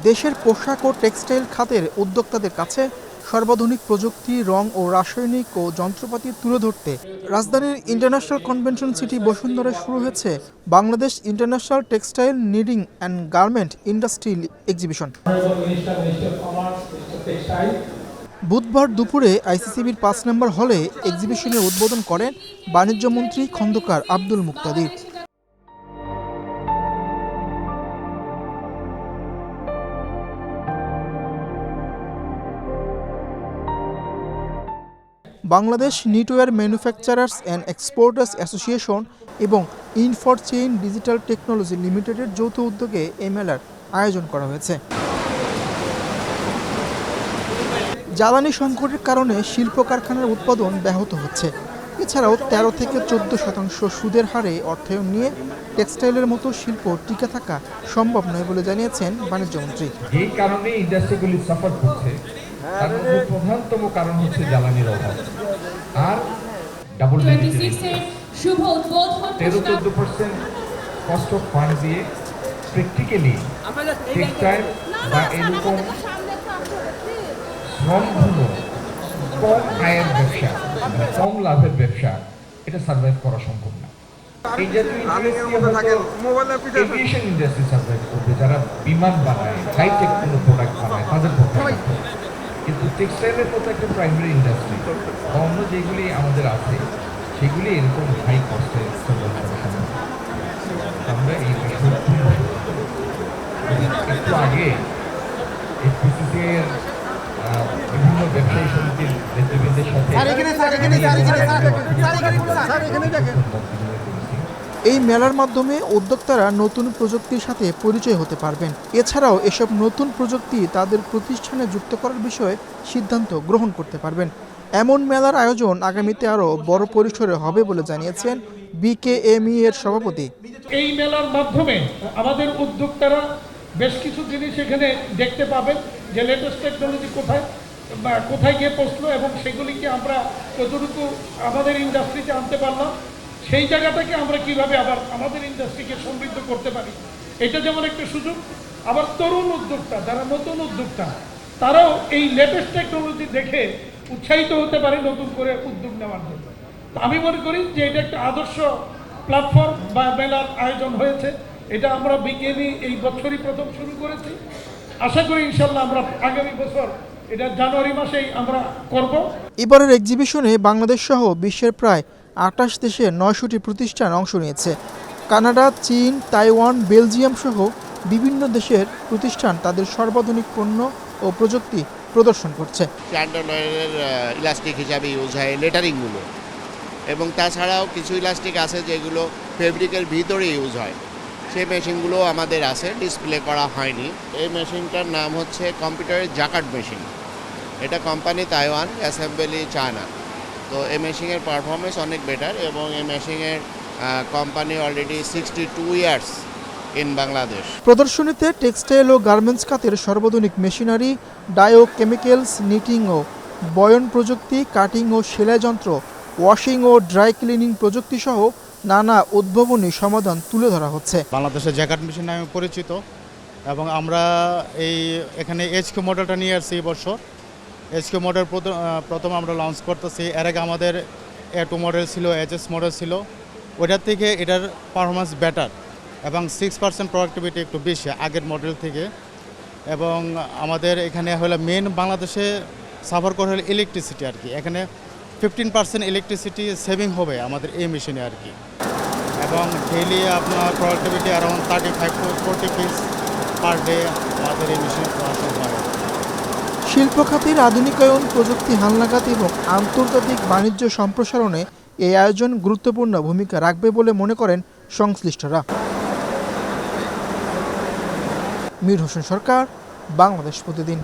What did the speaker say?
দেশের পোশাক ও টেক্সটাইল খাতের উদ্যোক্তাদের কাছে সর্বাধুনিক প্রযুক্তি, রং ও রাসায়নিক ও যন্ত্রপাতি তুলে ধরতে রাজধানীর ইন্টারন্যাশনাল কনভেনশন সিটি বসুন্ধরায় শুরু হয়েছে Bangladesh international textile, knitting and garment industry exhibition. বুধবার দুপুরে আইসিসিবির ৫ নম্বর হলে এক্সিবিশনের উদ্বোধন করেন বাণিজ্যমন্ত্রী Khondkar Abdul Muktadir. Bangladesh knitwear manufacturers and exporters association এবং ইনফরচেইন ডিজিটাল টেকনোলজি লিমিটেডের যৌথ উদ্যোগে এই মেলার আয়োজন করা হয়েছে। জ্বালানি সংকটের কারণে শিল্প কারখানার উৎপাদন ব্যাহত হচ্ছে। এছাড়াও ১৩ থেকে ১৪% সুদের হারে অর্থায়ন নিয়ে টেক্সটাইলের মতো শিল্প টিকে থাকা সম্ভব নয় বলে জানিয়েছেন বাণিজ্যমন্ত্রী। এই কারণে ইন্ডাস্ট্রিগুলি সাফার করছে, তার মধ্যে প্রধানতম কারণ হচ্ছে জ্বালানির অভাব। আর ডাবল 13-14% কস্ট অফ ফান্ড দিয়ে প্র্যাকটিক্যালি টেক্সটাইল বা এরকম শ্রমধন্য কম আয়ের ব্যবসা, কম লাভের ব্যবসা, এটা সার্ভাইভ করা সম্ভব না। এই জাতীয় এভিয়েশন ইন্ডাস্ট্রি সার্ভাইভ করবে, যারা বিমান বানায়, হাইটেক কোনো প্রোডাক্ট বানায়, তাদের পক্ষে। কিন্তু টেক্সটাইলের মতো একটা প্রাইমারি ইন্ডাস্ট্রি অন্য যেগুলি আমাদের আছে সেগুলি এরকম হাই কস্টে সার্ভাইভ করা সম্ভব। আমরা এই বিষয়ে একটু আগে এফপিসিসি এর বিভিন্ন ব্যবসায়ী সমিতির নেতৃবৃন্দের সাথে এই মেলার মাধ্যমে উদ্যোক্তারা নতুন প্রযুক্তির সাথে পরিচয় হতে পারবেন। এছাড়াও এসব নতুন প্রযুক্তি তাদের প্রতিষ্ঠানে যুক্ত করার বিষয়ে সিদ্ধান্ত গ্রহণ করতে পারবেন। এমন মেলার আয়োজন আগামীতে আরও বড় পরিসরে হবে বলে জানিয়েছেন বিকেএমই এর সভাপতি। এই মেলার মাধ্যমে আমাদের উদ্যোক্তারা বেশ কিছু জিনিস এখানে দেখতে পাবেন, যে লেটেস্ট টেকনোলজি কোথায় গিয়ে পৌঁছলো এবং সেগুলিকে আমরা কতটুকু আমাদের ইন্ডাস্ট্রিতে আনতে পারলাম, সেই জায়গাটাকে আমরা কিভাবে আবার আমাদের ইন্ডাস্ট্রিকে সমৃদ্ধ করতে পারি, এটা যেমন একটা সুযোগ। আবার তরুণ উদ্যোক্তা, যারা নতুন উদ্যোক্তা, তারাও এই লেটেস্ট টেকনোলজি দেখে উৎসাহিত হতে পারে নতুন করে উদ্যোগ নেওয়ার জন্য। আমি মনে করি যে এটা একটা আদর্শ প্ল্যাটফর্ম বা মেলার আয়োজন হয়েছে। এটা আমরা বিকেএমই এই বছরই প্রথম শুরু করেছি। আশা করি ইনশাল্লাহ আমরা আগামী বছর এটা জানুয়ারি মাসেই আমরা করব। এবারের এক্সিবিশনে বাংলাদেশ সহ বিশ্বের প্রায় ২৮ দেশের ৯০০টি প্রতিষ্ঠান অংশ নিয়েছে। কানাডা, চীন, তাইওয়ান, বেলজিয়াম সহ বিভিন্ন দেশের প্রতিষ্ঠান তাদের সর্বাধুনিক পণ্য ও প্রযুক্তি প্রদর্শন করছে। ইলাস্টিক হিসাবে ইউজ হয় লেটারিংগুলো, এবং তাছাড়াও কিছু ইলাস্টিক আছে যেগুলো ফেব্রিকের ভিতরে ইউজ হয়, সেই মেশিনগুলো আমাদের আছে, ডিসপ্লে করা হয়নি। এই মেশিনটার নাম হচ্ছে কম্পিউটারের জাকার্ড মেশিন। এটা কোম্পানি তাইওয়ান, অ্যাসেম্বলি চায়না। তো এই মেশিনের পারফরমেন্স অনেক বেটার, এবং এই মেশিনের company already 62 years in Bangladesh. প্রদর্শনীতে টেক্সটাইল ও গার্মেন্টস খাতের সর্বাধুনিক মেশিনারি, ডায়ো কেমিক্যালস, নিটিং ও বয়ন প্রযুক্তি, কাটিং ও সেলাই যন্ত্র, ওয়াশিং ও ড্রাই ক্লিনিং প্রযুক্তি সহ নানা উদ্ভাবনী সমাধান তুলে ধরা হচ্ছে। বাংলাদেশের জ্যাকেট মেশিন নামে পরিচিত, এবং আমরা এখানে এইচকিউ মডেলটা নিয়ে আসছি এই বছর। এইচকিউ মডেল প্রথম আমরা লঞ্চ করতেছি। এর আগে আমাদের A2 মডেল ছিল, HS মডেল ছিল, ওইটার থেকে এটার পারফরমেন্স বেটার এবং 6% প্রোডাক্টিভিটি একটু বেশি আগের মডেল থেকে। এবং আমাদের এখানে হলো মেন বাংলাদেশে সাফার করে হলো ইলেকট্রিসিটি আর কি। এখানে 15% ইলেকট্রিসিটি সেভিং হবে আমাদের এই মেশিনে আর কি, এবং ডেইলি আপনার productivity around 35 to 40 piece per day আমাদের এই মেশিনে প্রোডাকশন হয়। শিল্প খাতের আধুনিকায়ন, প্রযুক্তি হালনাগাদ এবং আন্তর্জাতিক বাণিজ্য সম্প্রসারণে এই আয়োজন গুরুত্বপূর্ণ ভূমিকা রাখবে বলে মনে করেন সংশ্লিষ্টরা। মীর হোসেন সরকার, বাংলাদেশ প্রতিদিন।